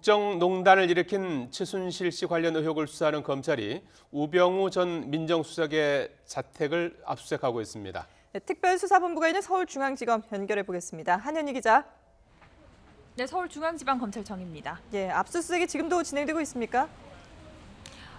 국정농단을 일으킨 최순실 씨 관련 의혹을 수사하는 검찰이 우병우 전 민정수석의 자택을 압수수색하고 있습니다. 네, 특별수사본부가 있는 서울중앙지검 연결해 보겠습니다. 한현희 기자. 네, 서울중앙지방검찰청입니다. 예, 압수수색이 지금도 진행되고 있습니까?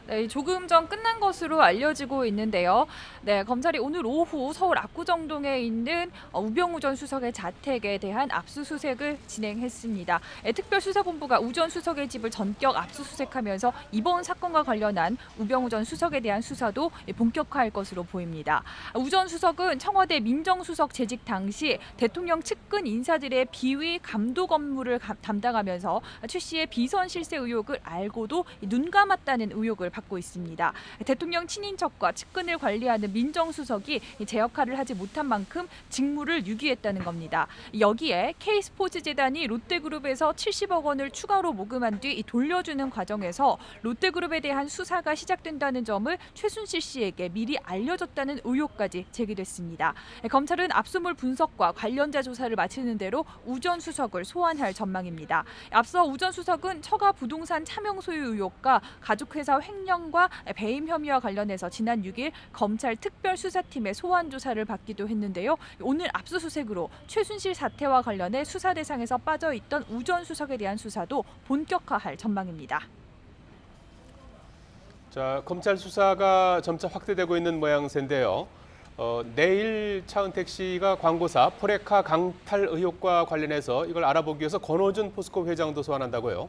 네, 조금 전 끝난 것으로 알려지고 있는데요. 네, 검찰이 오늘 오후 서울 압구정동에 있는 우병우 전 수석의 자택에 대한 압수수색을 진행했습니다. 특별수사본부가 우 전 수석의 집을 전격 압수수색하면서 이번 사건과 관련한 우병우 전 수석에 대한 수사도 본격화할 것으로 보입니다. 우 전 수석은 청와대 민정수석 재직 당시 대통령 측근 인사들의 비위 감독 업무를 담당하면서 최 씨의 비선 실세 의혹을 알고도 눈 감았다는 의혹을 받고 있습니다. 대통령 친인척과 측근을 관리하는 민정수석이 제 역할을 하지 못한 만큼 직무를 유기했다는 겁니다. 여기에 K스포츠재단이 롯데그룹에서 70억 원을 추가로 모금한 뒤 돌려주는 과정에서 롯데그룹에 대한 수사가 시작된다는 점을 최순실 씨에게 미리 알려졌다는 의혹까지 제기됐습니다. 검찰은 압수물 분석과 관련자 조사를 마치는 대로 우 전 수석을 소환할 전망입니다. 앞서 우 전 수석은 처가 부동산 차명 소유 의혹과 가족회사 횡령과 배임 혐의와 관련해서 지난 6일 검찰 특별수사팀의 소환 조사를 받기도 했는데요. 오늘 압수수색으로 최순실 사태와 관련해 수사 대상에서 빠져있던 우 전 수석에 대한 수사도 본격화할 전망입니다. 자, 검찰 수사가 점차 확대되고 있는 모양새인데요. 내일 차은택 씨가 광고사 포레카 강탈 의혹과 관련해서 이걸 알아보기 위해서 권오준 포스코 회장도 소환한다고요?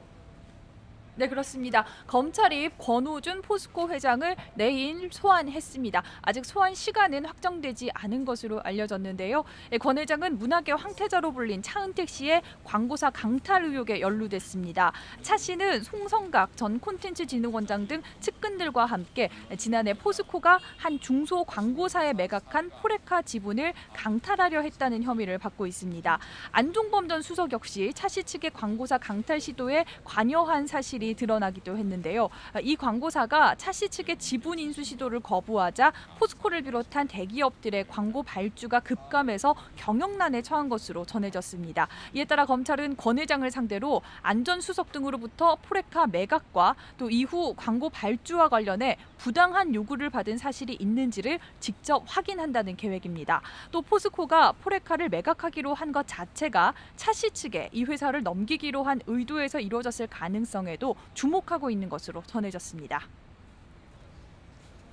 네, 그렇습니다. 검찰이 권오준 포스코 회장을 내일 소환했습니다. 아직 소환 시간은 확정되지 않은 것으로 알려졌는데요. 권 회장은 문학의 황태자로 불린 차은택 씨의 광고사 강탈 의혹에 연루됐습니다. 차 씨는 송성각 전 콘텐츠진흥원장 등 측근들과 함께 지난해 포스코가 한 중소 광고사에 매각한 포레카 지분을 강탈하려 했다는 혐의를 받고 있습니다. 안종범 전 수석 역시 차 씨 측의 광고사 강탈 시도에 관여한 사실이 드러나기도 했는데요. 이 광고사가 차 씨 측의 지분 인수 시도를 거부하자 포스코를 비롯한 대기업들의 광고 발주가 급감해서 경영난에 처한 것으로 전해졌습니다. 이에 따라 검찰은 권 회장을 상대로 안 전 수석 등으로부터 포레카 매각과 또 이후 광고 발주와 관련해 부당한 요구를 받은 사실이 있는지를 직접 확인한다는 계획입니다. 또 포스코가 포레카를 매각하기로 한 것 자체가 차 씨 측에 이 회사를 넘기기로 한 의도에서 이루어졌을 가능성에도 주목하고 있는 것으로 전해졌습니다.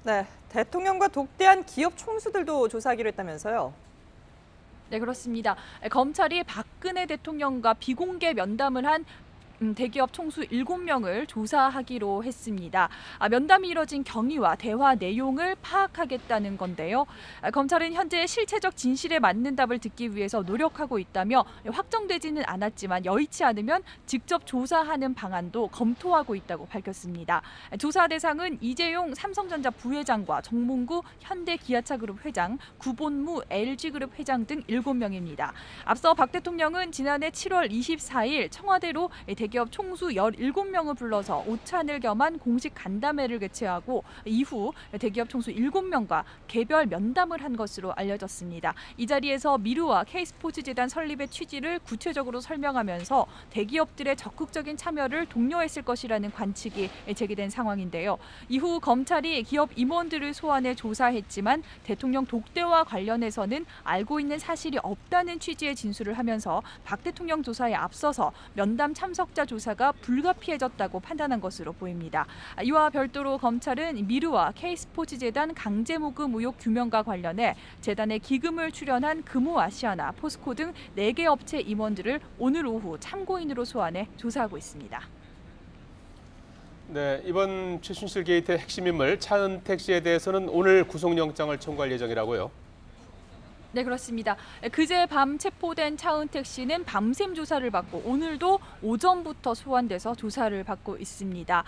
네, 대통령과 독대한 기업 총수들도 조사하기로 했다면서요? 네, 그렇습니다. 검찰이 박근혜 대통령과 비공개 면담을 한 대기업 총수 7명을 조사하기로 했습니다. 면담이 이뤄진 경위와 대화 내용을 파악하겠다는 건데요. 검찰은 현재 실체적 진실에 맞는 답을 듣기 위해서 노력하고 있다며 확정되지는 않았지만 여의치 않으면 직접 조사하는 방안도 검토하고 있다고 밝혔습니다. 조사 대상은 이재용 삼성전자 부회장과 정몽구 현대기아차그룹 회장, 구본무 LG그룹 회장 등 7명입니다. 앞서 박 대통령은 지난해 7월 24일 청와대로 대기업 총수 17명을 불러서 오찬을 겸한 공식 간담회를 개최하고 이후 대기업 총수 7명과 개별 면담을 한 것으로 알려졌습니다. 이 자리에서 미르와 K스포츠재단 설립의 취지를 구체적으로 설명하면서 대기업들의 적극적인 참여를 독려했을 것이라는 관측이 제기된 상황인데요. 이후 검찰이 기업 임원들을 소환해 조사했지만 대통령 독대와 관련해서는 알고 있는 사실이 없다는 취지의 진술을 하면서 박 대통령 조사에 앞서서 면담 참석자 조사가 불가피해졌다고 판단한 것으로 보입니다. 이와 별도로 검찰은 미르와 K스포츠재단 강제모금 의혹 규명과 관련해 재단에 기금을 출연한 금호아시아나, 포스코 등 4개 업체 임원들을 오늘 오후 참고인으로 소환해 조사하고 있습니다. 네, 이번 최순실 게이트의 핵심 인물 차은택 씨에 대해서는 오늘 구속영장을 청구할 예정이라고요? 네, 그렇습니다. 그제 밤 체포된 차은택 씨는 밤샘 조사를 받고 오늘도 오전부터 소환돼서 조사를 받고 있습니다.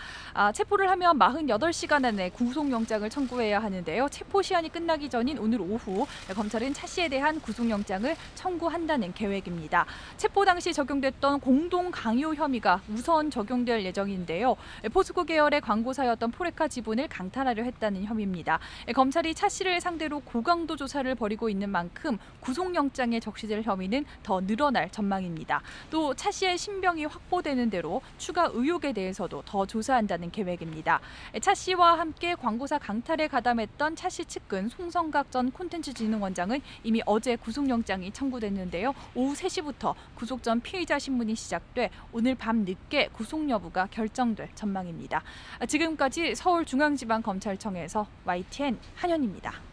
체포를 하면 48시간 안에 구속영장을 청구해야 하는데요. 체포 시한이 끝나기 전인 오늘 오후 검찰은 차 씨에 대한 구속영장을 청구한다는 계획입니다. 체포 당시 적용됐던 공동 강요 혐의가 우선 적용될 예정인데요. 포스코 계열의 광고사였던 포레카 지분을 강탈하려 했다는 혐의입니다. 검찰이 차 씨를 상대로 고강도 조사를 벌이고 있는 만큼 만큼 구속영장에 적시될 혐의는 더 늘어날 전망입니다. 또 차 씨의 신병이 확보되는 대로 추가 의혹에 대해서도 더 조사한다는 계획입니다. 차 씨와 함께 광고사 강탈에 가담했던 차 씨 측근 송성각 전 콘텐츠진흥원장은 이미 어제 구속영장이 청구됐는데요. 오후 3시부터 구속 전 피의자 신문이 시작돼 오늘 밤 늦게 구속 여부가 결정될 전망입니다. 지금까지 서울중앙지방검찰청에서 YTN 한현입니다.